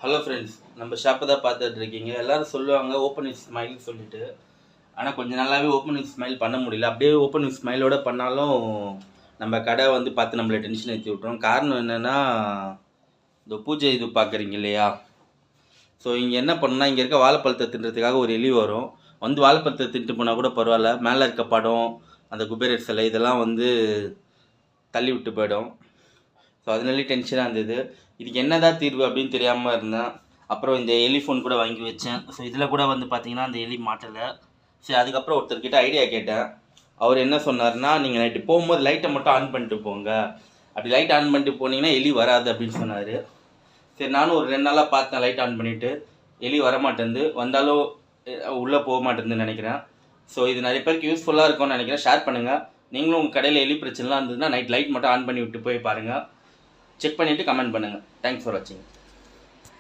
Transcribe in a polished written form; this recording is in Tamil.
ஹலோ ஃப்ரெண்ட்ஸ், நம்ம ஷாப்பை தான் பார்த்துட்டு இருக்கீங்க. எல்லோரும் சொல்லுவாங்க ஓப்பன் வித் ஸ்மைல்னு சொல்லிட்டு. ஆனால் கொஞ்சம் நல்லாவே ஓப்பன் வித் ஸ்மைல் பண்ண முடியல. அப்படியே ஓப்பன் வித் ஸ்மைலோடு பண்ணாலும் நம்ம கடை வந்து பார்த்து நம்மளை டென்ஷன் ஏற்றி விட்றோம். காரணம் என்னென்னா, இந்த பூஜை இது பார்க்குறீங்க இல்லையா? ஸோ இங்கே என்ன பண்ணால், இங்கே இருக்க வாழைப்பழத்தை தின்றதுக்காக ஒரு எலி வரும். வந்து வாழைப்பழத்தை தின்ட்டு போனால் கூட பரவாயில்ல, மேலே இருக்க படம், அந்த குபேரர் சிலை இதெல்லாம் வந்து தள்ளி விட்டு போயிடும். ஸோ அதனாலே டென்ஷனாக இருந்தது. இதுக்கு என்னதான் தீர்வு அப்படின்னு தெரியாமல் இருந்தேன். அப்புறம் இந்த எலி ஃபோன் கூட வாங்கி வச்சேன். ஸோ இதில் கூட வந்து பார்த்திங்கன்னா அந்த எலி மாட்டலை. சரி, அதுக்கப்புறம் ஒருத்தர்கிட்ட ஐடியா கேட்டேன். அவர் என்ன சொன்னார்னா, நீங்கள் நைட்டு போகும்போது லைட்டை மட்டும் ஆன் பண்ணிட்டு போங்க, அப்படி லைட் ஆன் பண்ணிட்டு போனீங்கன்னா எலி வராது அப்படின்னு சொன்னார். சரி, நானும் ஒரு 2 நாளாக பார்த்தேன் லைட் ஆன் பண்ணிவிட்டு. எலி வரமாட்டேங்குது, வந்தாலும் உள்ளே போக மாட்டேங்குதுன்னு நினைக்கிறேன். ஸோ இது நிறைய பேருக்கு யூஸ்ஃபுல்லாக இருக்கும்னு நினைக்கிறேன். ஷேர் பண்ணுங்கள். நீங்களும் உங்கள் கடையில் எலி பிரச்சனைலாம் இருந்ததுன்னா நைட் லைட் மட்டும் ஆன் பண்ணி விட்டு போய் பாருங்கள். செக் பண்ணிவிட்டு கமெண்ட் பண்ணுங்கள். தேங்க்ஸ் ஃபார் வாட்சிங்.